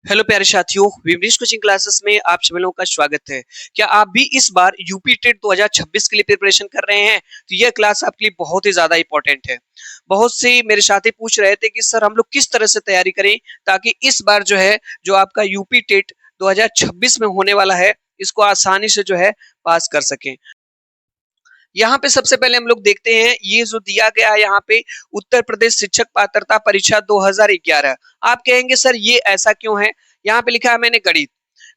Hello प्यारे साथियों, Vimlesh coaching classes में आप सभी लोगों का स्वागत है। क्या आप भी इस बार यूपी टेट 2026 के लिए प्रिपरेशन कर रहे हैं? तो यह क्लास आपके लिए बहुत ही ज्यादा इंपॉर्टेंट है। बहुत से मेरे साथी पूछ रहे थे कि सर हम लोग किस तरह से तैयारी करें ताकि इस बार जो है जो आपका यूपी टेट 2026 में होने वाला है इसको आसानी से जो है पास कर सकें। यहाँ पे सबसे पहले हम लोग देखते हैं ये जो दिया गया है यहाँ पे उत्तर प्रदेश शिक्षक पात्रता परीक्षा 2011। आप कहेंगे सर ये ऐसा क्यों है? यहाँ पे लिखा है मैंने गणित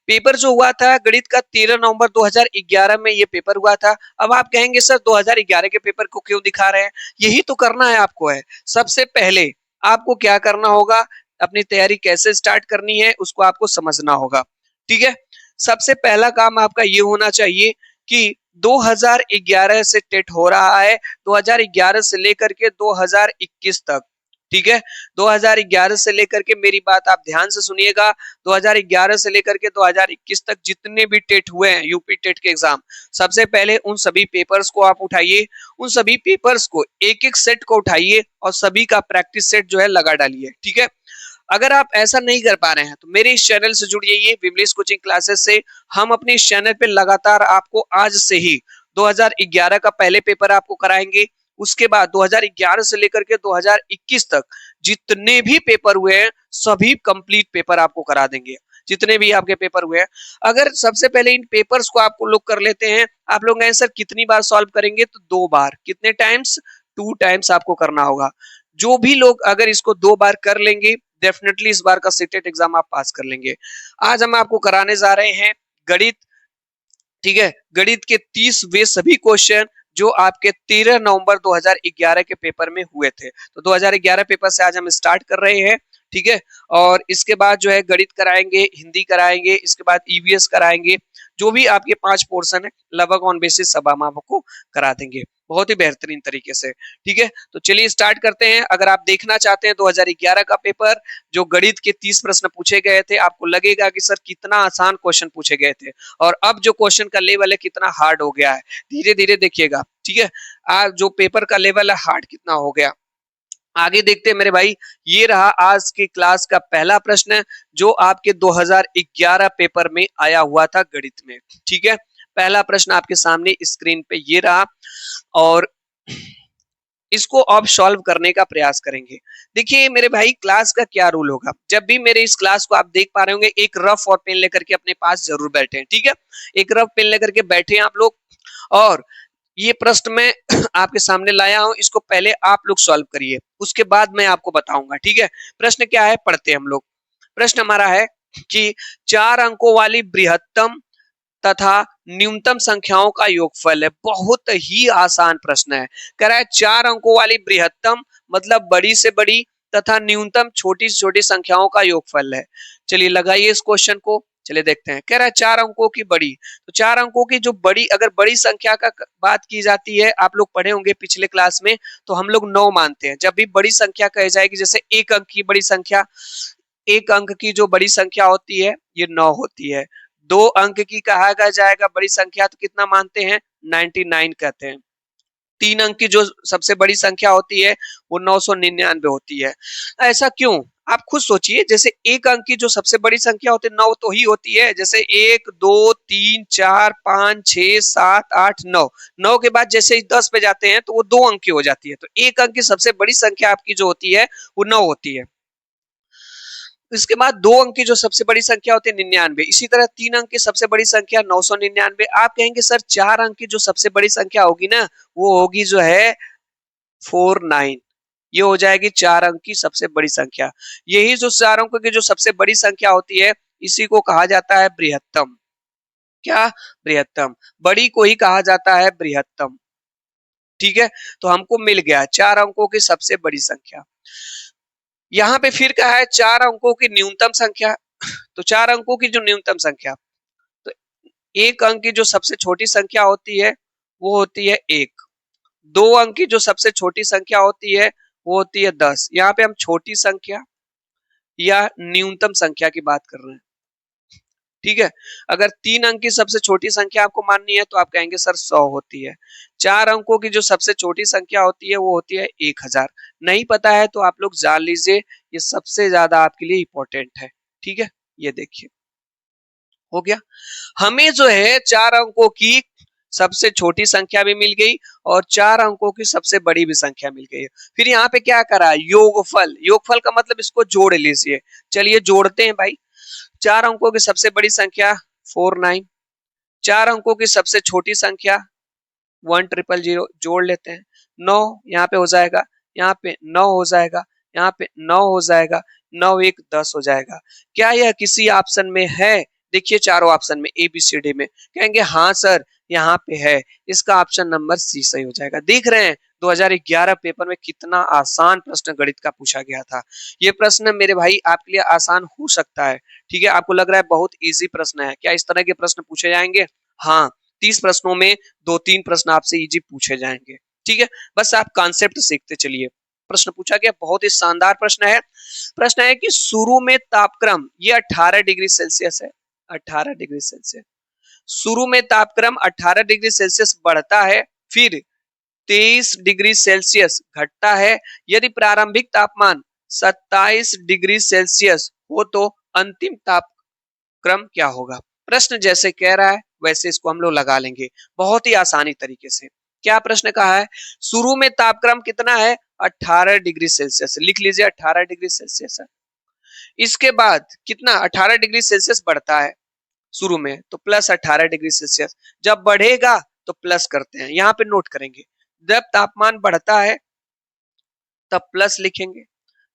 पेपर जो हुआ था गणित का 13 नवंबर 2011 में ये पेपर हुआ था। अब आप कहेंगे सर 2011 के पेपर को क्यों दिखा रहे हैं? यही तो करना है आपको है। सबसे पहले आपको क्या करना होगा, अपनी तैयारी कैसे स्टार्ट करनी है उसको आपको समझना होगा। ठीक है, सबसे पहला काम आपका ये होना चाहिए कि 2011 से टेट हो रहा है, 2011 से लेकर के 2021 तक। ठीक है, 2011 से लेकर के मेरी बात आप ध्यान से सुनिएगा। 2011 से लेकर के 2021 तक जितने भी टेट हुए हैं यूपी टेट के एग्जाम, सबसे पहले उन सभी पेपर्स को आप उठाइए। उन सभी पेपर्स को एक एक सेट को उठाइए और सभी का प्रैक्टिस सेट जो है लगा डालिए। ठीक है, अगर आप ऐसा नहीं कर पा रहे हैं तो मेरे इस चैनल से जुड़ जाइए विमलेश कोचिंग क्लासेस से। हम अपने इस चैनल पे लगातार आपको आज से ही 2011 का पहले पेपर आपको कराएंगे। उसके बाद 2011 से लेकर के 2021 तक जितने भी पेपर हुए हैं सभी कंप्लीट पेपर आपको करा देंगे। जितने भी आपके पेपर हुए हैं, अगर सबसे पहले इन पेपर्स को आपको लोग कर लेते हैं, आप लोग आंसर कितनी बार सॉल्व करेंगे? तो 2 बार। कितने टाइम्स? 2 टाइम्स आपको करना होगा। जो भी लोग अगर इसको 2 बार कर लेंगे डेफिनेटली इस बार का सीटेट एग्जाम आप पास कर लेंगे। आज हम आपको कराने जा रहे हैं गणित। ठीक है, गणित के 30 वे सभी क्वेश्चन जो आपके 13 नवंबर 2011 के पेपर में हुए थे। तो 2011 पेपर से आज हम स्टार्ट कर रहे हैं। ठीक है, और इसके बाद जो है गणित कराएंगे, हिंदी कराएंगे, इसके बाद ईवीएस कराएंगे। जो भी आपके 5 पोर्शन है लगभग ऑन बेसिस सब हम आपको करा देंगे बहुत ही बेहतरीन तरीके से। ठीक है, तो चलिए स्टार्ट करते हैं। अगर आप देखना चाहते हैं 2011 का पेपर जो गणित के 30 प्रश्न पूछे गए थे, आपको लगेगा कि सर कितना आसान क्वेश्चन पूछे गए थे और अब जो क्वेश्चन का लेवल है कितना हार्ड हो गया है। धीरे धीरे देखिएगा। ठीक है, आज जो पेपर का लेवल है हार्ड कितना हो गया। आगे देखते हैं मेरे भाई। ये रहा आज की क्लास का पहला प्रश्न जो आपके 2011 पेपर में आया हुआ था गणित में। ठीक है, पहला प्रश्न आपके सामने स्क्रीन पे ये रहा और इसको अब सॉल्व करने का प्रयास करेंगे। देखिए मेरे भाई, क्लास का क्या रूल होगा, जब भी मेरे इस क्लास को आप देख पा रहे होंगे एक रफ और पेन लेकर के अपने पास जरूर बैठे। ठीक है, एक रफ पेन लेकर के बैठे आप लोग और ये प्रश्न मैं आपके सामने लाया हूं, इसको पहले आप लोग सॉल्व करिए, उसके बाद मैं आपको बताऊंगा। ठीक है, प्रश्न क्या है पढ़ते हैं हम लोग। प्रश्न हमारा है कि 4 अंकों वाली बृहत्तम तथा न्यूनतम संख्याओं का योगफल है। बहुत ही आसान प्रश्न है। कह रहा है 4 अंकों वाली बृहत्तम मतलब बड़ी से बड़ी तथा न्यूनतम छोटी से छोटी संख्याओं का योगफल है। चलिए लगाइए इस क्वेश्चन को, चलिए देखते हैं। कह रहा है 4 अंकों की बड़ी, तो 4 अंकों की जो बड़ी, अगर बड़ी संख्या का बात की जाती है, आप लोग पढ़े होंगे पिछले क्लास में, तो हम लोग 9 मानते हैं। जब भी बड़ी संख्या कही जाएगी, जैसे 1 अंक की बड़ी संख्या, 1 अंक की जो बड़ी संख्या होती है ये 9 होती है। 2 अंक की कहा जाएगा बड़ी संख्या तो कितना मानते हैं? 99 कहते हैं। 3 अंक की जो सबसे बड़ी संख्या होती है वो 999 होती है। ऐसा क्यों? आप खुद सोचिए। जैसे 1 अंक की जो सबसे बड़ी संख्या होती है 9 तो ही होती है। जैसे 1 2 3 4 5 6 7 8 9, 9 के बाद जैसे 10 पे जाते हैं तो वो 2 अंक की हो जाती है। तो 1 अंक की सबसे बड़ी संख्या आपकी जो होती है वो 9 होती है। इसके बाद 2 अंक की जो सबसे बड़ी संख्या होती है 99। इसी तरह 3 अंक की सबसे बड़ी संख्या 999। आप कहेंगे सर 4 अंक की जो सबसे बड़ी संख्या होगी ना वो होगी जो है 49। ये हो जाएगी 4 अंक की सबसे बड़ी संख्या। यही जो 4 अंक की जो सबसे बड़ी संख्या होती है इसी को कहा जाता है बृहत्तम। क्या? बृहत्तम। बड़ी को ही कहा जाता है बृहत्तम। ठीक है, तो हमको मिल गया 4 अंकों की सबसे बड़ी संख्या। यहाँ पे फिर कहा है 4 अंकों की न्यूनतम संख्या। तो 4 अंकों की जो न्यूनतम संख्या, तो 1 अंक की जो सबसे छोटी संख्या होती है वो होती है 1। 2 अंक की जो सबसे छोटी संख्या होती है वो होती है 10। यहाँ पे हम छोटी संख्या या न्यूनतम संख्या की बात कर रहे हैं। ठीक है, अगर 3 अंक की सबसे छोटी संख्या आपको माननी है तो आप कहेंगे सर 100 होती है। 4 अंकों की जो सबसे छोटी संख्या होती है वो होती है 1000। नहीं पता है तो आप लोग जान लीजिए, ये सबसे ज्यादा आपके लिए इंपॉर्टेंट है। ठीक है, ये देखिए हो गया। हमें जो है 4 अंकों की सबसे छोटी संख्या भी मिल गई और 4 अंकों की सबसे बड़ी भी संख्या मिल गई। फिर यहाँ पे क्या करा, योगफल। योगफल का मतलब इसको जोड़ लीजिए। चलिए जोड़ते हैं भाई। 4 अंकों की सबसे बड़ी संख्या 49, 4 अंकों की सबसे छोटी संख्या 1000, जोड़ लेते हैं। 9 यहाँ पे हो जाएगा, यहाँ पे 9 हो जाएगा, यहाँ पे 9 हो जाएगा, 9 1 10 हो जाएगा। क्या यह किसी ऑप्शन में है? देखिए चारों ऑप्शन में ए बी सी डी में, कहेंगे हाँ सर यहाँ पे है। इसका ऑप्शन नंबर सी सही हो जाएगा। देख रहे हैं 2011 पेपर में कितना आसान प्रश्न गणित का पूछा गया था। ये प्रश्न मेरे भाई आपके लिए आसान हो सकता है। ठीक है, आपको लग रहा है बहुत इजी प्रश्न है, क्या इस तरह के प्रश्न पूछे जाएंगे? हाँ, 30 प्रश्नों में 2-3 प्रश्न आपसे इजी पूछे जाएंगे। ठीक है, बस आप कॉन्सेप्ट सीखते चलिए। प्रश्न पूछा गया, बहुत ही शानदार प्रश्न है। प्रश्न है कि शुरू में तापक्रम, ये 18 डिग्री सेल्सियस है, 18 डिग्री सेल्सियस। शुरू में तापक्रम 18 डिग्री सेल्सियस बढ़ता है, फिर 23 डिग्री सेल्सियस घटता है। यदि प्रारंभिक तापमान 27 डिग्री सेल्सियस हो तो अंतिम तापक्रम क्या होगा? प्रश्न जैसे कह रहा है वैसे इसको हम लोग लगा लेंगे बहुत ही आसानी तरीके से। क्या प्रश्न कहा है? शुरू में तापक्रम कितना है? 18 डिग्री सेल्सियस। लिख लीजिए 18 डिग्री सेल्सियस है। इसके बाद कितना? 18 डिग्री सेल्सियस बढ़ता है शुरू में, तो प्लस 18 डिग्री सेल्सियस। जब बढ़ेगा तो प्लस करते हैं, यहाँ पे नोट करेंगे। जब तापमान बढ़ता है तब प्लस लिखेंगे,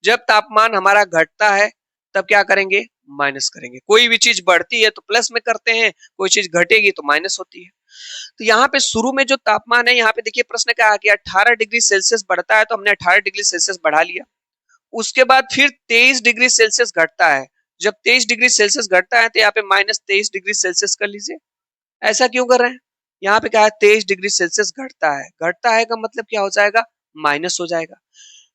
जब तापमान हमारा घटता है तब क्या करेंगे? माइनस करेंगे। कोई भी चीज बढ़ती है तो प्लस में करते हैं, कोई चीज घटेगी तो माइनस होती है। तो यहाँ पे शुरू में जो तापमान है, यहाँ पे देखिए प्रश्न क्या आ गया, 18 डिग्री सेल्सियस बढ़ता है तो हमने 18 डिग्री सेल्सियस बढ़ा लिया। उसके बाद फिर 23 डिग्री सेल्सियस घटता है। जब 23 डिग्री सेल्सियस घटता है तो यहाँ पे माइनस 23 डिग्री सेल्सियस कर लीजिए। ऐसा क्यों कर रहे हैं? यहाँ पे क्या है, 23 डिग्री सेल्सियस घटता है, घटता है का मतलब क्या हो जाएगा? माइनस हो जाएगा।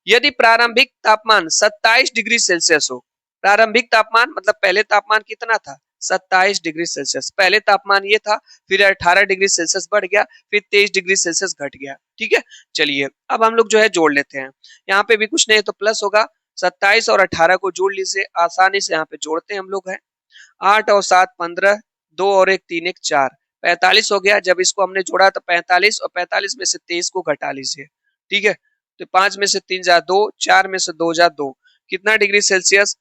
यदि प्रारंभिक तापमान 27 डिग्री सेल्सियस हो, प्रारंभिक तापमान मतलब पहले तापमान कितना था? 27 डिग्री सेल्सियस। पहले तापमान ये था, फिर 18 डिग्री सेल्सियस बढ़ गया, फिर 23 डिग्री सेल्सियस घट गया। ठीक है, चलिए अब हम लोग जो है जोड़ लेते हैं। यहाँ पे भी कुछ नहीं तो प्लस होगा, 27 और 18 को जोड़ लीजिए, आसानी से यहाँ पे जोड़ते हैं हम लोग है। 8 और 7 15, 2 और 1 3 1 4, 45 हो गया। जब इसको हमने जोड़ा तो 45, और 45 में से 23 को घटा लीजिए। ठीक है, तो 5 में से 3 जा 2, 4 में से 2 जा 2, कितना डिग्री सेल्सियस?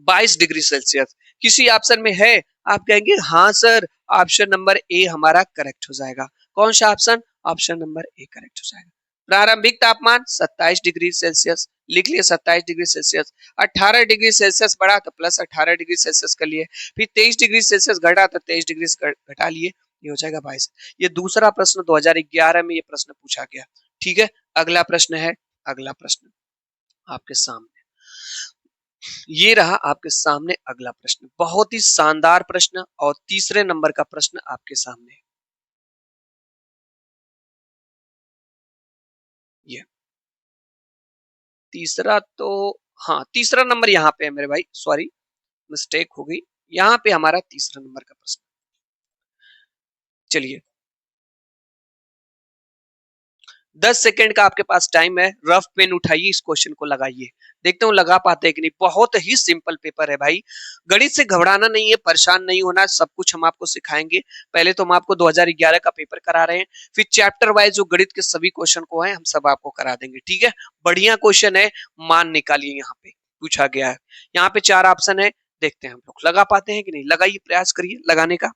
22 degree Celsius. किसी ऑप्शन में है? आप कहेंगे हाँ सर, ऑप्शन नंबर ए हमारा करेक्ट हो जाएगा। कौन सा option? Option number A correct हो जाएगा। प्रारंभिक तापमान 27 डिग्री सेल्सियस, लिख लिए 27 डिग्री सेल्सियस। 18 डिग्री सेल्सियस बढ़ा तो प्लस 18 डिग्री सेल्सियस कर लिए, फिर 23 डिग्री सेल्सियस घटा तो 23 डिग्री घटा लिए, ये हो जाएगा 22। ये दूसरा प्रश्न 2011 में ये प्रश्न पूछा गया। ठीक है, अगला प्रश्न है, अगला प्रश्न आपके सामने, ये रहा आपके सामने अगला प्रश्न। बहुत ही शानदार प्रश्न और तीसरे नंबर का प्रश्न आपके सामने है। ये तीसरा तो, हाँ तीसरा नंबर यहाँ पे है मेरे भाई, सॉरी मिस्टेक हो गई। यहाँ पे हमारा तीसरा नंबर का प्रश्न। चलिए 10 सेकंड का आपके पास टाइम है, रफ पेन उठाइए, इस क्वेश्चन को लगाइए, देखते हूँ लगा पाते हैं कि नहीं। बहुत ही सिंपल पेपर है भाई, गणित से घबराना नहीं है, परेशान नहीं होना, सब कुछ हम आपको सिखाएंगे। पहले तो हम आपको 2011 का पेपर करा रहे हैं, फिर चैप्टर वाइज जो गणित के सभी क्वेश्चन को है हम सब आपको करा देंगे। ठीक है, बढ़िया क्वेश्चन है, मान निकालिए। यहाँ पे पूछा गया है, यहाँ पे 4 ऑप्शन है, देखते हैं हम लोग लगा पाते हैं कि नहीं। लगाइए, प्रयास करिए लगाने का।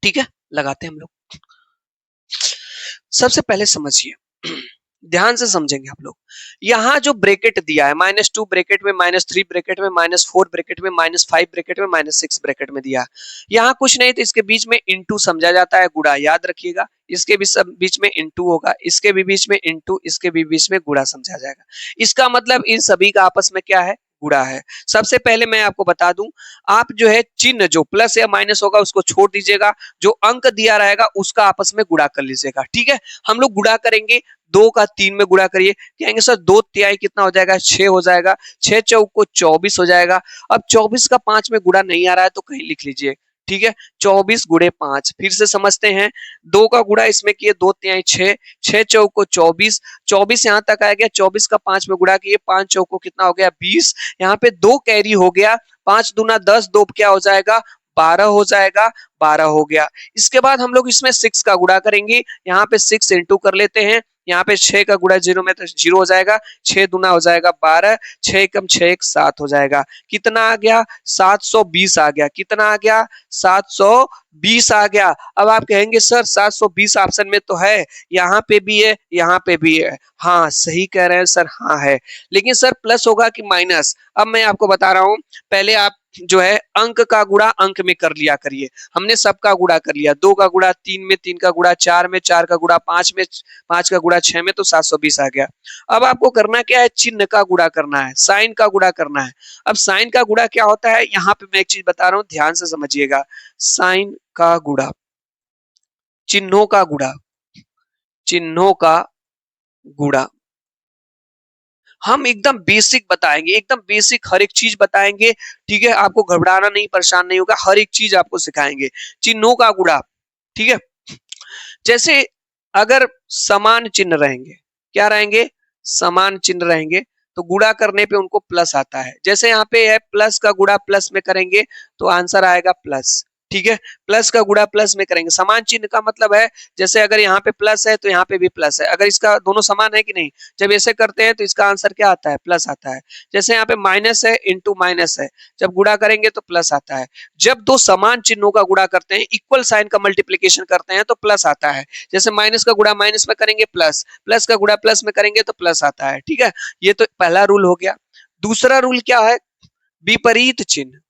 ठीक है, लगाते हैं हम लोग। सबसे पहले समझिए, ध्यान से समझेंगे आप लोग। यहाँ जो ब्रैकेट दिया है, -2 ब्रैकेट में, -3 ब्रैकेट में, -4 ब्रैकेट में, -5 ब्रैकेट में, -6 ब्रैकेट में दिया। यहाँ कुछ नहीं तो इसके बीच में इंटू समझा जाता है, गुणा याद रखिएगा। इसके भी सब बीच में इंटू होगा, इसके भी बीच में इंटू, इसके भी बीच में गुणा समझा जाएगा। इसका मतलब इन सभी का आपस में क्या है? गुणा है। सबसे पहले मैं आपको बता दूं, आप जो है चिन्ह जो प्लस या माइनस होगा उसको छोड़ दीजिएगा, जो अंक दिया रहेगा उसका आपस में गुणा कर लीजिएगा। ठीक है, हम लोग गुणा करेंगे, 2 का 3 में गुणा करिए, कहेंगे सर 2 तिहाई कितना हो जाएगा? 6 हो जाएगा, 6 चौक को 24 हो जाएगा। अब 24 का 5 में गुणा नहीं आ रहा है तो कहीं लिख लीजिए, ठीक है, 24 गुणे 5, फिर से समझते हैं। 2 का गुणा इसमें किए, 2 तिहाई 6, 6 चौको 24, 24 यहाँ तक आ गया, 24 का 5 में गुणा किए, 5 चौको कितना हो गया 20, यहाँ पे 2 कैरी हो गया, 5 दूना 10, 2 क्या हो जाएगा 12 हो जाएगा, 12 हो गया। इसके बाद हम लोग इसमें 6 का गुणा करेंगे, यहाँ पे 6 इंटू कर लेते हैं, यहाँ पे 6 का गुणा 0 में तो 0 हो जाएगा, 6 दूना हो जाएगा 12, 6 एकम 6 एक 7 हो जाएगा। कितना आ गया 720 आ गया। कितना आ गया 720 आ गया। अब आप कहेंगे सर 720 ऑप्शन में तो है, यहाँ पे भी है, यहाँ पे भी है। हाँ सही कह रहे हैं सर, हाँ है, लेकिन सर प्लस होगा कि माइनस? अब मैं आपको बता रहा हूं, पहले आप जो है अंक का गुणा अंक में कर लिया करिए। हमने सबका गुणा कर लिया, 2 का गुणा 3 में, 3 का गुणा 4 में, 4 का गुणा 5 में, 5 का गुणा 6 में, तो 720 आ गया। अब आपको करना क्या है, चिन्ह का गुणा करना है, साइन का गुणा करना है। अब साइन का गुणा क्या होता है, यहाँ पे मैं एक चीज बता रहा हूं, ध्यान से समझिएगा। साइन का गुणा, चिन्हों का गुणा, चिन्हों का गुणा हम एकदम बेसिक बताएंगे, एकदम बेसिक हर एक चीज बताएंगे, ठीक है। आपको घबराना नहीं, परेशान नहीं होगा, हर एक चीज आपको सिखाएंगे। चिन्हों का गुणा, ठीक है। जैसे अगर समान चिन्ह रहेंगे, क्या रहेंगे, समान चिन्ह रहेंगे, तो गुणा करने पे उनको प्लस आता है। जैसे यहाँ पे है प्लस का गुणा प्लस में करेंगे तो आंसर आएगा प्लस, ठीक है। प्लस का गुणा प्लस में करेंगे, समान चिन्ह का मतलब है, जैसे अगर यहाँ पे प्लस है तो यहाँ पे भी प्लस है, अगर इसका दोनों समान है कि नहीं, जब ऐसे करते हैं तो इसका आंसर क्या आता है, प्लस आता है। जैसे यहाँ पे माइनस है इंटू माइनस है, जब गुणा करेंगे तो प्लस आता है। जब दो समान चिन्हों का गुणा करते हैं, इक्वल साइन का मल्टीप्लीकेशन करते हैं तो प्लस आता है। जैसे माइनस का गुणा माइनस में करेंगे प्लस, प्लस का गुणा प्लस में करेंगे तो प्लस आता है, ठीक है। ये तो पहला रूल हो गया। दूसरा रूल क्या है, विपरीत चिन्ह,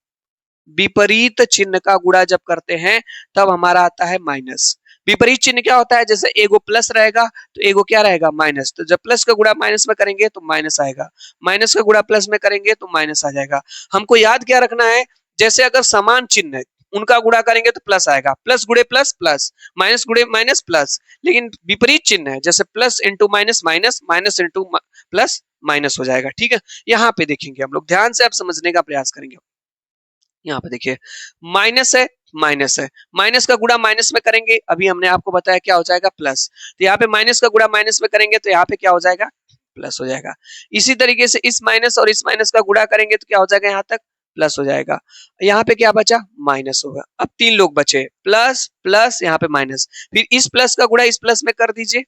विपरीत चिन्ह का गुणा जब करते हैं तब हमारा आता है माइनस। विपरीत चिन्ह क्या होता है, जैसे एगो प्लस रहेगा तो एगो क्या रहेगा माइनस, तो जब प्लस का गुणा माइनस में करेंगे तो माइनस आएगा, माइनस का गुणा प्लस में करेंगे तो माइनस आ जाएगा। हमको याद क्या रखना है, जैसे अगर समान चिन्ह है उनका गुणा करेंगे तो प्लस आएगा, प्लस गुणे प्लस प्लस, माइनस गुणे माइनस प्लस। लेकिन विपरीत चिन्ह है, जैसे plus into minus minus, minus into plus minus हो जाएगा, ठीक है। यहाँ पे देखेंगे हम लोग, ध्यान से आप समझने का प्रयास करेंगे। यहाँ पे देखिए माइनस है, माइनस है, माइनस का गुणा माइनस में करेंगे, अभी हमने आपको बताया क्या हो जाएगा प्लस, तो यहाँ पे माइनस का गुणा माइनस में करेंगे तो यहाँ पे क्या हो जाएगा प्लस हो जाएगा। इसी तरीके से इस माइनस और इस माइनस का गुणा करेंगे तो क्या हो जाएगा यहाँ तक प्लस हो जाएगा। यहाँ पे क्या बचा माइनस होगा। अब 3 लोग बचे, प्लस प्लस यहाँ पे माइनस, फिर इस प्लस का गुणा इस प्लस में कर दीजिए,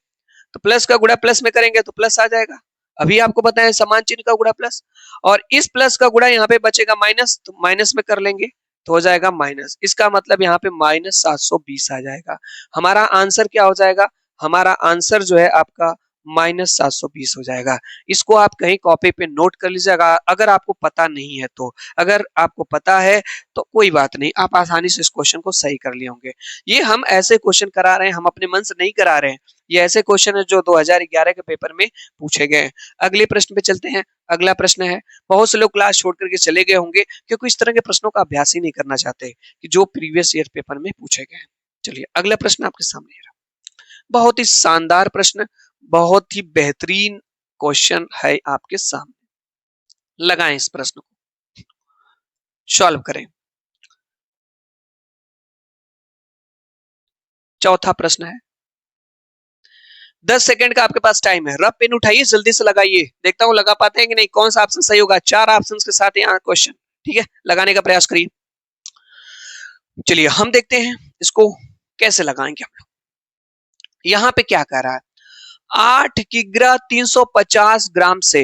तो प्लस का गुणा प्लस में करेंगे तो प्लस आ जाएगा। अभी आपको बताया समान चिन्ह का गुणा प्लस, और इस प्लस का गुणा यहाँ पे बचेगा माइनस, तो माइनस में कर लेंगे तो हो जाएगा माइनस। इसका मतलब यहाँ पे माइनस 720 आ जाएगा। हमारा आंसर क्या हो जाएगा, हमारा आंसर जो है आपका माइनस 720 हो जाएगा। इसको आप कहीं कॉपी पे नोट कर लीजिएगा, अगर आपको पता नहीं है तो। अगर आपको पता है तो कोई बात नहीं, आप आसानी से इस क्वेश्चन को सही कर लिए होंगे। ये हम ऐसे क्वेश्चन करा रहे हैं, हम अपने मन से नहीं करा रहे हैं, ये ऐसे क्वेश्चन है जो 2011 के पेपर में पूछे गए हैं। अगले प्रश्न पे चलते हैं। अगला प्रश्न है, बहुत से लोग क्लास छोड़ करके चले गए होंगे क्योंकि इस तरह के प्रश्नों का अभ्यास ही नहीं करना चाहते कि जो प्रीवियस ईयर पेपर में पूछे गए हैं। चलिए अगला प्रश्न आपके सामने है, बहुत ही शानदार प्रश्न, बहुत ही बेहतरीन क्वेश्चन है आपके सामने। लगाएं इस प्रश्न को, सॉल्व करें। चौथा प्रश्न है, 10 सेकंड का आपके पास टाइम है, रफ पेन उठाइए, जल्दी से लगाइए, देखता हूं लगा पाते हैं कि नहीं, कौन सा ऑप्शन सही होगा। 4 ऑप्शंस के साथ यहाँ क्वेश्चन, ठीक है, लगाने का प्रयास करिए। चलिए हम देखते हैं इसको कैसे लगाएंगे हम लोग। यहाँ पे क्या कह रहा है, 8 किग्रा 350 ग्राम से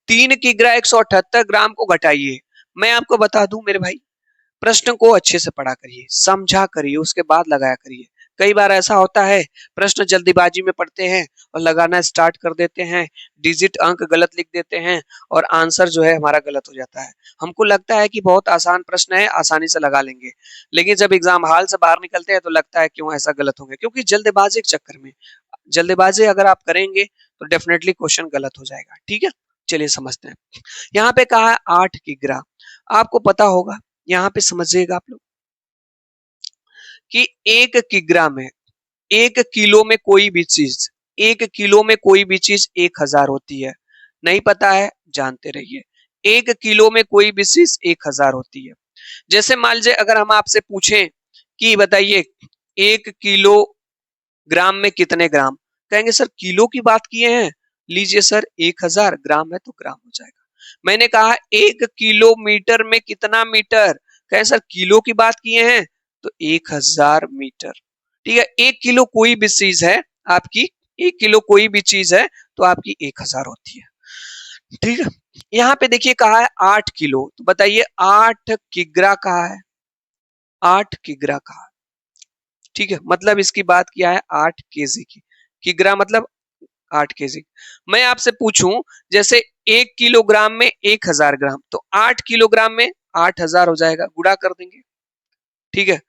3 किग्रा 178 ग्राम को घटाइए। मैं आपको बता दूं मेरे भाई, प्रश्न को अच्छे से पढ़ा करिए, समझा करिए, उसके बाद लगाया करिए। कई बार ऐसा होता है प्रश्न जल्दीबाजी में पढ़ते हैं और लगाना स्टार्ट कर देते हैं, डिजिट अंक गलत लिख देते हैं और आंसर जो है हमारा गलत हो जाता है। हमको लगता है कि बहुत आसान प्रश्न है, आसानी से लगा लेंगे, लेकिन जब एग्जाम हॉल से बाहर निकलते हैं तो लगता है क्यों ऐसा गलत हो गया, क्योंकि जल्दबाजी के चक्कर में, जल्दबाजी अगर आप करेंगे तो डेफिनेटली क्वेश्चन गलत हो जाएगा, ठीक है। चलिए समझते हैं। यहाँ पे कहा है 8 किग्रा, आपको पता होगा, यहाँ पे समझिएगा आप लोग कि 1 किग्रा में, 1 किलो में कोई भी चीज, 1 किलो में कोई भी चीज 1000 होती है। नहीं पता है जानते रहिए, 1 किलो में कोई भी चीज 1000 होती है। जैसे मान लीजिए अगर हम आपसे पूछें कि बताइए 1 किलोग्राम में कितने ग्राम। कहेंगे सर किलो की बात किए हैं, लीजिए सर 1000 ग्राम है तो ग्राम हो जाएगा। मैंने कहा 1 किलोमीटर में कितना मीटर, कहें सर किलो की बात किए हैं तो 1000 मीटर। ठीक है, 1 किलो कोई भी चीज है आपकी, 1 किलो कोई भी चीज है तो आपकी 1000 होती है। ठीक है, यहाँ पे देखिए कहा है 8 किलो, तो बताइए 8 किग्रा कहा है, 8 किग्रा कहा है। ठीक है, मतलब इसकी बात किया है 8 केजी की, किग्रा मतलब 8 केजी। मैं आपसे पूछूं जैसे 1 किलोग्राम में 1000 ग्राम, तो 8 किलोग्राम में 8000 हो जाएगा, गुणा कर देंगे। ठीक है,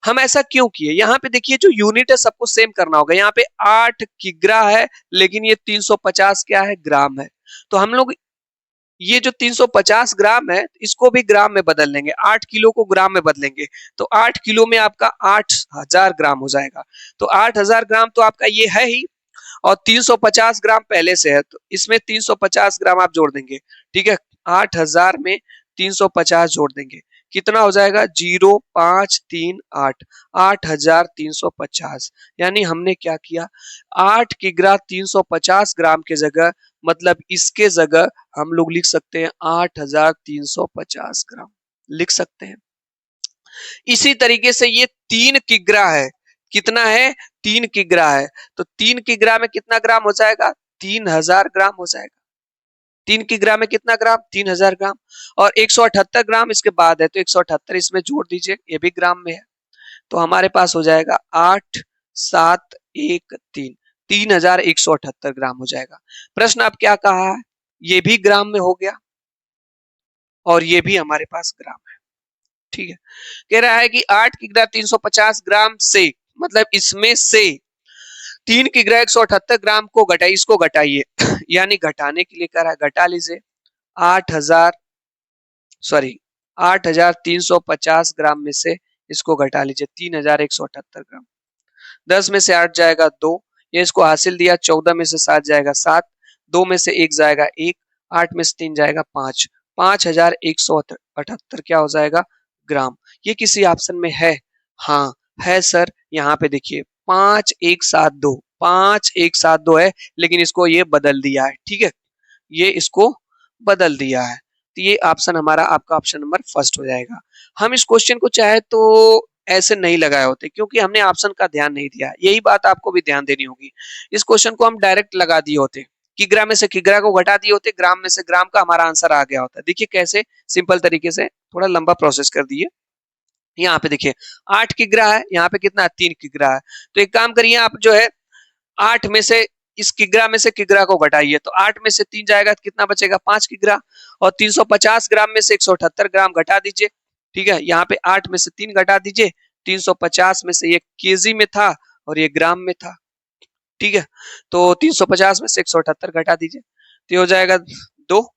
हम ऐसा क्यों किए, यहाँ पे देखिए जो यूनिट है सबको सेम करना होगा। यहाँ पे 8 किग्रा है लेकिन ये 350 क्या है, ग्राम है। तो हम लोग ये जो 350 ग्राम है इसको भी ग्राम में बदल लेंगे, 8 किलो को ग्राम में बदलेंगे तो 8 किलो में आपका 8000 ग्राम हो जाएगा। तो 8000 ग्राम तो आपका ये है ही, और 350 ग्राम पहले से है तो इसमें 350 ग्राम आप जोड़ देंगे। ठीक है, 8000 में 350 जोड़ देंगे, कितना हो जाएगा, 0538, 8350। यानी हमने क्या किया, 8 किग्रा 350 ग्राम के जगह, मतलब इसके जगह हम लोग लिख सकते हैं 8350 ग्राम, लिख सकते हैं। इसी तरीके से ये 3 किग्रा है, कितना है, 3 किग्रा है, तो 3 किग्रा में कितना ग्राम हो जाएगा, 3000 ग्राम हो जाएगा। 3 किग्रा में कितना ग्राम, 3000 ग्राम। और 178 ग्राम इसके बाद है तो 178 इसमें जोड़ दीजिए, ये भी ग्राम में है, तो हमारे पास हो जाएगा 8713, 3178 ग्राम हो जाएगा। प्रश्न अब क्या कहा है, ये भी ग्राम में हो गया और ये भी हमारे पास ग्राम है। ठीक है, कह रहा है कि 8 किग्रा 350 ग्राम से, मतलब इसमें से 3 किग्रा 178 ग्राम को घटाइए, इसको घटाइए यानी घटाने के लिए कह रहा है, घटा लीजिए 8350 ग्राम में से इसको घटा लीजिए 3178 ग्राम। 10 में से 8 जाएगा 2, ये इसको हासिल दिया, 14 में से 7 जाएगा 7, 2 में से 1 जाएगा 1, 8 में से 3 जाएगा 5, 5178 क्या हो जाएगा, ग्राम। ये किसी ऑप्शन में है, हाँ है सर, यहाँ पे देखिए 5172, 5172 है, लेकिन इसको ये बदल दिया है। ठीक है, ये इसको बदल दिया है, तो ये ऑप्शन हमारा, आपका ऑप्शन नंबर फर्स्ट हो जाएगा। हम इस क्वेश्चन को चाहे तो ऐसे नहीं लगाए होते क्योंकि हमने ऑप्शन का ध्यान नहीं दिया, यही बात आपको भी ध्यान देनी होगी। इस क्वेश्चन को हम डायरेक्ट लगा दिए होते, किग्रा में से किग्रा को घटा दिए होते, ग्राम में से ग्राम का हमारा आंसर आ गया होता। देखिए कैसे सिंपल तरीके से, थोड़ा लंबा प्रोसेस कर दिए। यहाँ पे देखिए 8 किग्रा है, यहाँ पे कितना है, 3 किग्रा है, तो एक काम करिए आप जो है 8 में से इस किग्रा में से किग्रा को घटाइए, तो 8 में से 3 जाएगा तो कितना बचेगा, 5 किग्रा, और 350 ग्राम में से 178 ग्राम घटा दीजिए। ठीक है, यहाँ पे 8 में से 3 घटा दीजिए, 350 में से ये केजी में था और ये ग्राम में था। ठीक है, तो 350 में से 178 घटा दीजिए, तो ये हो जाएगा 2,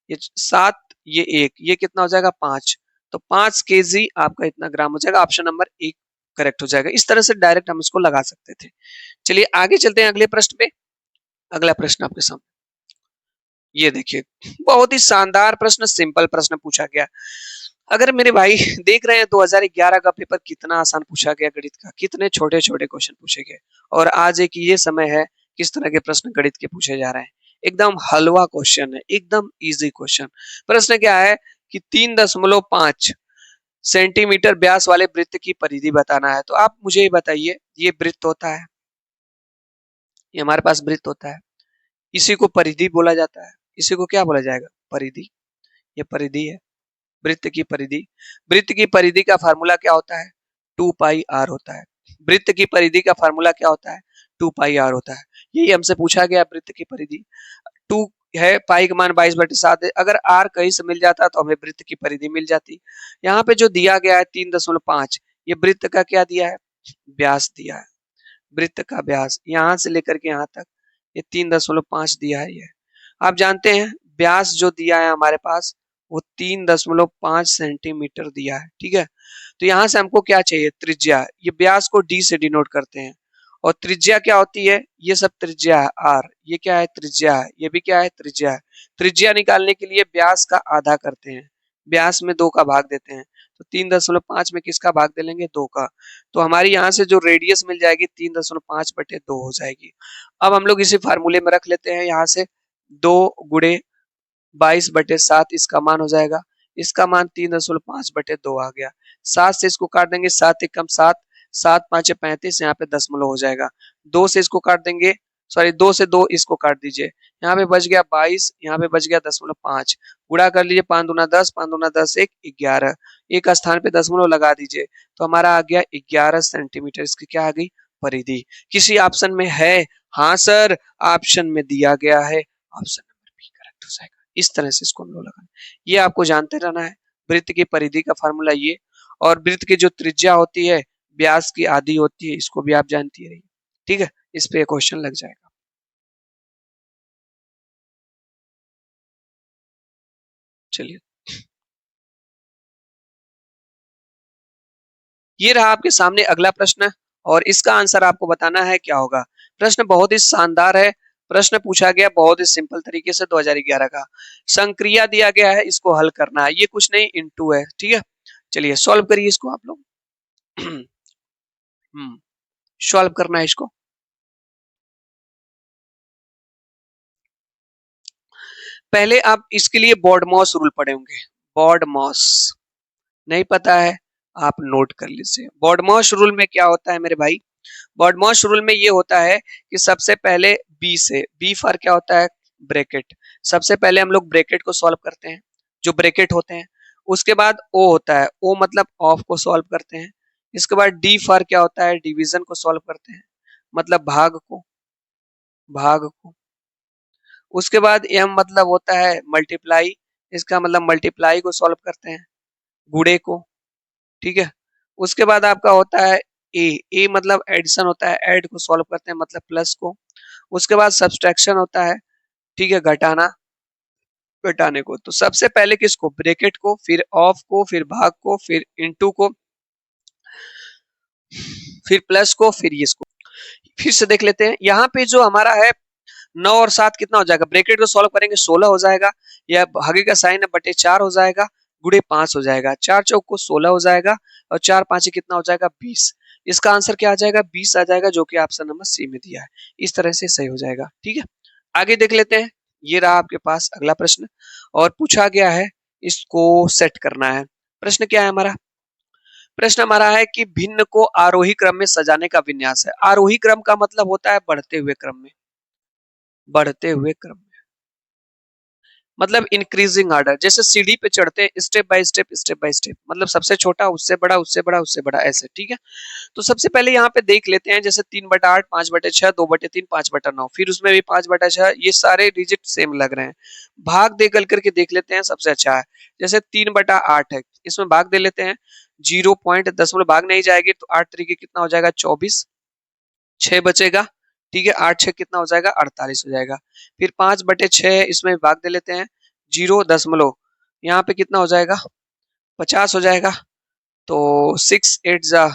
ये 7, ये 1, ये कितना हो जाएगा, 5, तो 5 केजी आपका इतना ग्राम हो जाएगा। ऑप्शन नंबर 1 करेक्ट हो जाएगा। इस तरह से डायरेक्ट हम इसको लगा सकते थे। चलिए आगे चलते हैं अगले प्रश्न पे। अगला प्रश्न आपके सामने ये देखिए, बहुत ही शानदार प्रश्न, सिंपल प्रश्न पूछा गया। अगर मेरे भाई देख रहे हैं 2011 का पेपर कितना आसान पूछा गया गणित का, कितने छोटे छोटे क्वेश्चन पूछे गए, और आज एक ये समय है किस तरह के प्रश्न गणित के पूछे जा रहे हैं। एकदम हलवा क्वेश्चन है, एकदम इजी क्वेश्चन। प्रश्न क्या है कि 3.5 सेंटीमीटर व्यास वाले वृत्त की परिधि बताना है। तो आप मुझे ये बताइए, ये वृत्त होता है, ये हमारे पास वृत्त होता है, इसी को परिधि बोला जाता है। इसी को क्या बोला जाएगा, परिधि। ये परिधि है, वृत्त की परिधि। वृत्त की परिधि का फार्मूला क्या होता है, 2πr होता है। वृत्त की परिधि का फार्मूला क्या होता है, 2πr होता है। यही हमसे पूछा गया, वृत्त की परिधि 2 है, पाई का मान 22/7 है। अगर r कहीं से मिल जाता तो हमें वृत्त की परिधि मिल जाती। यहाँ पे जो दिया गया है 3.5, ये वृत्त का क्या दिया है, व्यास दिया है। वृत्त का व्यास यहाँ से लेकर के यहाँ तक ये 3.5 दिया है। ये आप जानते हैं व्यास जो दिया है हमारे पास वो 3.5 सेंटीमीटर दिया है। ठीक है, तो यहाँ से हमको क्या चाहिए, त्रिज्या। ये व्यास को d से डिनोट करते हैं, और त्रिज्या क्या होती है, ये सब त्रिज्या है r, ये क्या है, त्रिज्या है, ये भी क्या है, त्रिज्या है। त्रिज्या निकालने के लिए व्यास का आधा करते हैं, व्यास में 2 का भाग देते हैं, तो 3.5 में किसका भाग दे लेंगे, 2 का। तो हमारी यहाँ से जो रेडियस मिल जाएगी 3.5/2 हो जाएगी। अब हम लोग इसी फार्मूले में रख लेते हैं, यहाँ से 2 × 22/7 इसका मान हो जाएगा। इसका मान 3.5/2 आ गया। 7 से इसको काट देंगे, 7 एकम 7, 7×5 = 35, यहाँ पे दशमलव हो जाएगा। 2 से इसको काट देंगे, सॉरी 2 से 2 इसको काट दीजिए, यहाँ पे बच गया 22, यहाँ पे बच गया 0.5। गुणा कर लीजिए, 5 दूना 10, 5 दूना 10 1 11, एक स्थान पे दशमलव लगा दीजिए, तो हमारा आ गया 11 सेंटीमीटर। इसकी क्या आ गई, परिधि। किसी ऑप्शन में है, हाँ सर ऑप्शन में दिया गया है, ऑप्शन नंबर बी करेक्ट हो जाएगा। इस तरह से इसको हम लोग लगाना, ये आपको जानते रहना है। वृत्त की परिधि का फार्मूला ये, और वृत्त की जो त्रिज्या होती है व्यास की आधी होती है, इसको भी आप जानती रहिए। ठीक है, इस पे क्वेश्चन लग जाएगा। चलिए, ये रहा आपके सामने अगला प्रश्न, और इसका आंसर आपको बताना है क्या होगा। प्रश्न बहुत ही शानदार है। प्रश्न पूछा गया बहुत ही सिंपल तरीके से 2011 का। संक्रिया दिया गया है, इसको हल करना है, ये कुछ नहीं इनटू है। ठीक है, चलिए सॉल्व करिए इसको आप लोग। सॉल्व करना है इसको। पहले आप इसके लिए बॉडमॉस रूल पढ़े होंगे। बॉडमॉस नहीं पता है, आप नोट कर लीजिए। बॉडमॉस रूल में क्या होता है मेरे भाई, बॉडमॉस रूल में ये होता है कि सबसे पहले बी से, बी फॉर क्या होता है, ब्रैकेट। सबसे पहले हम लोग ब्रैकेट को सॉल्व करते हैं, जो ब्रैकेट होते हैं। उसके बाद ओ होता है, ओ मतलब ऑफ को सॉल्व करते हैं। इसके बाद डी फॉर क्या होता है, डिवीजन को सॉल्व करते हैं, मतलब भाग को, भाग को। उसके बाद एम मतलब होता है मल्टीप्लाई, इसका मतलब मल्टीप्लाई को सॉल्व करते हैं, गुणे को। ठीक है, उसके बाद आपका होता है ए, ए मतलब एडिशन होता है, ऐड को सॉल्व करते हैं मतलब प्लस को। उसके बाद सब्सट्रैक्शन होता है, ठीक है, घटाना, घटाने को। तो सबसे पहले किसको, ब्रैकेट को, फिर ऑफ को, फिर भाग को, फिर इनटू को, फिर प्लस को, फिर इसको। फिर से देख लेते हैं, यहाँ पे जो हमारा है 9 और 7 कितना हो जाएगा, ब्रैकेट को सॉल्व करेंगे 16 हो जाएगा, या भागे का साइन है बटे 4 हो जाएगा, गुणे 5 हो जाएगा, 4 चौक को 16 हो जाएगा, और 4 5 कितना हो जाएगा, 20। इसका आंसर क्या आ जाएगा, 20 आ जाएगा, जो कि ऑप्शन नंबर सी में दिया है। इस तरह से सही हो जाएगा। ठीक है, आगे देख लेते हैं। ये रहा आपके पास अगला प्रश्न, और पूछा गया है इसको सेट करना है। प्रश्न क्या है हमारा, प्रश्न हमारा है कि भिन्न को आरोही क्रम में सजाने का विन्यास है। आरोही क्रम का मतलब होता है बढ़ते हुए क्रम में, बढ़ते हुए क्रम, मतलब इंक्रीजिंग ऑर्डर। जैसे सीढ़ी पे चढ़ते हैं, step by step, step by step, मतलब सबसे छोटा उससे बड़ा, उससे बड़ा, उससे बड़ा, ऐसे। ठीक है, तो सबसे पहले यहाँ पे देख लेते हैं, जैसे 3/8, 5/6, 2/3, 5/9, फिर उसमें भी 5/6, ये सारे डिजिट सेम लग रहे हैं। भाग दे करके देख लेते हैं, सबसे अच्छा है। जैसे 3/8 है, इसमें भाग दे लेते हैं, 0.10 भाग नहीं जाएगी, तो 8 तरीके कितना हो जाएगा, 24, 6 बचेगा। ठीक है, 8 6 कितना हो जाएगा, 48 हो जाएगा। फिर 5/6 इसमें भाग दे लेते हैं, 0 यहाँ पे कितना हो जाएगा, 50 हो जाएगा। तो 6 8 जा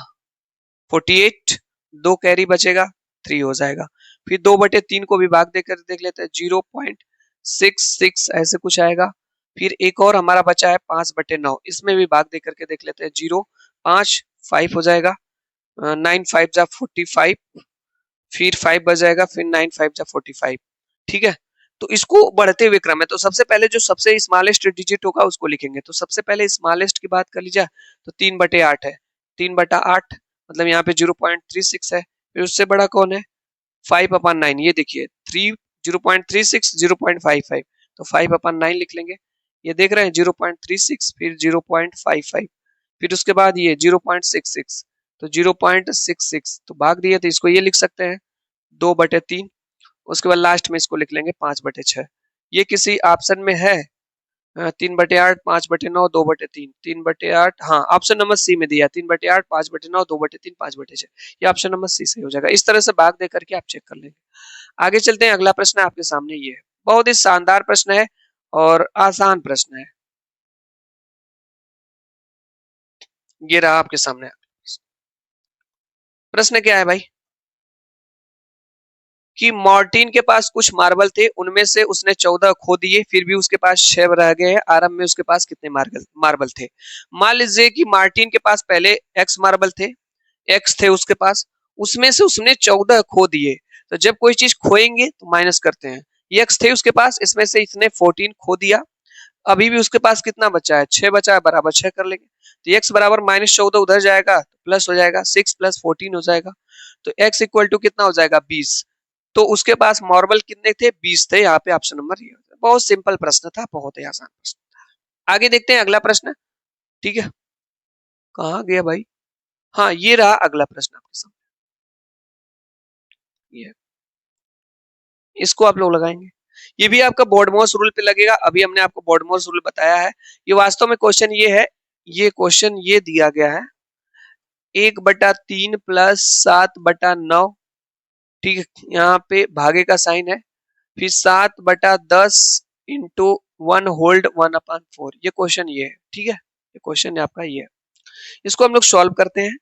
48, 2 कैरी बचेगा, 3 हो जाएगा। फिर 2/3 को भी भाग देकर देख लेते हैं, 0.66 ऐसे कुछ आएगा। फिर एक और हमारा बचा है 5/9, इसमें भी भाग देकर के देख लेते हैं, 0 5 5 हो जाएगा, 9 5 जा 45, फिर 5 बच जाएगा, फिर 9 5 जा 45। ठीक है, तो इसको बढ़ते हुए क्रम है, तो सबसे पहले जो सबसे स्मॉलेस्ट डिजिट होगा उसको लिखेंगे। तो सबसे पहले स्मॉलेस्ट की बात कर लीजिए, तो 3/8 है, 3/8 मतलब यहाँ पे 0.36 है। फिर उससे बड़ा कौन है, 5/9, ये देखिए 0.36 0.55, तो 5/9 लिख लेंगे। ये देख रहे हैं 0.36, फिर 0.55, फिर उसके बाद ये 0.66, तो 0.66, तो भाग दिए, तो इसको ये लिख सकते हैं 2/3। उसके बाद लास्ट में इसको लिख लेंगे 5/6। ये किसी ऑप्शन में है, 3/8, 5/9, 2/3, 3/8, हाँ ऑप्शन नंबर सी में दिया, 3/8, 5/9, 2/3, 5/6, ये ऑप्शन नंबर सी सही हो जाएगा। इस तरह से भाग दे करके आप चेक कर लेंगे। आगे चलते हैं, अगला प्रश्न आपके सामने ये है, बहुत ही शानदार प्रश्न है और आसान प्रश्न है। ये रहा आपके सामने प्रश्न, क्या है भाई, कि मार्टिन के पास कुछ मार्बल थे, उनमें से उसने 14 खो दिए, फिर भी उसके पास 6 रह गए हैं। आरंभ में उसके पास कितने मार्बल थे? मान लीजिए कि मार्टिन के पास पहले x मार्बल थे, x थे उसके पास, उसमें से उसने 14 खो दिए। तो जब कोई चीज खोएंगे तो माइनस करते हैं। ये x थे उसके पास, इसमें से इसने 14 खो दिया, अभी भी उसके पास कितना बचा है? 6 बचा है, बराबर 6 कर लेंगे। तो x बराबर -14 उधर जाएगा, प्लस हो जाएगा 6 + 14 हो जाएगा। तो x इक्वल टू कितना हो जाएगा? 20। तो उसके पास मार्बल कितने थे? 20 थे। यहाँ पे ऑप्शन नंबर ये। बहुत सिंपल प्रश्न था, बहुत ही आसान प्रश्न। आगे देखते हैं अगला प्रश्न। ठीक है, कहाँ गया भाई? हाँ, ये रहा अगला प्रश्न आपके सामने। ये इसको आप लोग लगाएंगे। ये भी आपका बोर्डमॉस रूल पे लगेगा। अभी हमने आपको बोर्डमॉस रूल बताया है। ये वास्तव में क्वेश्चन ये है, ये क्वेश्चन ये दिया गया है 1/3 + 7/9। ठीक है, यहाँ पे भागे का साइन है, फिर 7/10 इंटू 1 होल्ड 1/4। ये क्वेश्चन ये है। ठीक है, ये क्वेश्चन आपका ये है। इसको हम लोग सॉल्व करते हैं।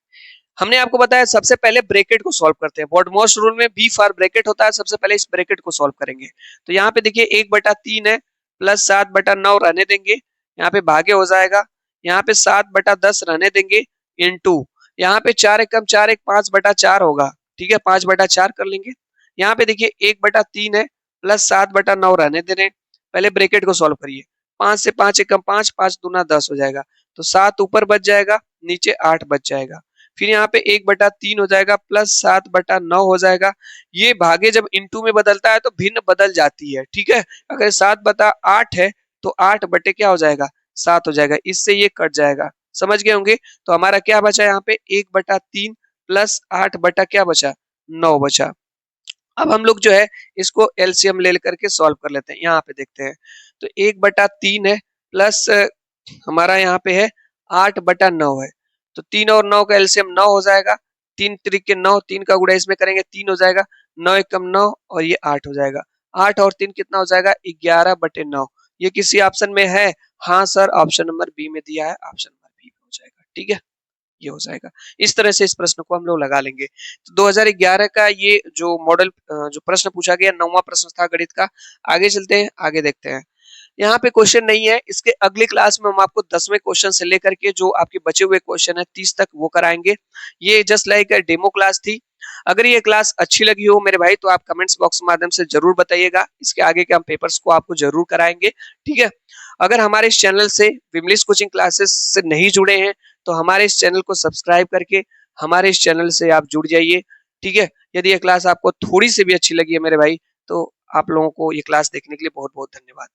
हमने आपको बताया सबसे पहले ब्रैकेट को सॉल्व करते हैं। बोर्डमॉस रूल में बी फॉर ब्रैकेट होता है। सबसे पहले इस ब्रैकेट को सॉल्व करेंगे। तो यहाँ पे देखिए 1/3 है, प्लस 7/9 रहने देंगे, यहाँ पे भागे हो जाएगा, यहाँ पे 7/10 रहने देंगे, इंटू यहाँ पे 4 एकम 4 एक 5/4 होगा। ठीक है, 5/4 कर लेंगे। यहाँ पे देखिए 1/3 है, प्लस 7/9 रहने दे रहे हैं। पहले ब्रैकेट को सॉल्व करिए। 5 से 5 एकम 5, 5 दूना 10 हो जाएगा। तो 7 ऊपर बच जाएगा, नीचे 8 बच जाएगा। फिर यहाँ पे 1/3 हो जाएगा, प्लस 7/9 हो जाएगा। ये भागे जब इनटू में बदलता है तो भिन्न बदल जाती है। ठीक है, अगर 7/8 है तो 8 बटे क्या हो जाएगा? 7 हो जाएगा। इससे ये कट जाएगा। समझ गए होंगे। तो हमारा क्या बचा यहाँ पे? 1/3 प्लस 8 बटा क्या बचा? 9 बचा। अब हम लोग जो है इसको एलसीएम ले करके सॉल्व कर लेते हैं। यहाँ पे देखते हैं तो 1/3 है, प्लस हमारा यहाँ पे है 8/9 है। तो 3 और 9 का एलसीएम 9 हो जाएगा। 3 त्रिक 9, 3 का गुणा इसमें करेंगे 3 हो जाएगा। 9 एकम 9 और ये 8 हो जाएगा। 8 और 3 कितना हो जाएगा? 11/9। ये किसी ऑप्शन में है? हाँ सर, ऑप्शन नंबर बी में दिया है, ऑप्शन नंबर बी में हो जाएगा। ठीक है, ये हो जाएगा। इस तरह से इस प्रश्न को हम लोग लगा लेंगे। तो 2011 का ये जो मॉडल जो प्रश्न पूछा गया 9वां प्रश्न था गणित का। आगे चलते हैं, आगे देखते हैं। यहाँ पे क्वेश्चन नहीं है। इसके अगली क्लास में हम आपको 10वें क्वेश्चन से लेकर के जो आपके बचे हुए क्वेश्चन है 30 तक वो कराएंगे। ये जस्ट लाइक डेमो क्लास थी। अगर ये क्लास अच्छी लगी हो मेरे भाई तो आप कमेंट्स बॉक्स के माध्यम से जरूर बताइएगा। इसके आगे के हम पेपर्स को आपको जरूर कराएंगे। ठीक है, अगर हमारे इस चैनल से विमलिश कोचिंग क्लासेस से नहीं जुड़े हैं तो हमारे इस चैनल को सब्सक्राइब करके हमारे इस चैनल से आप जुड़ जाइए। ठीक है, यदि ये क्लास आपको थोड़ी सी भी अच्छी लगी है मेरे भाई तो आप लोगों को ये क्लास देखने के लिए बहुत बहुत धन्यवाद।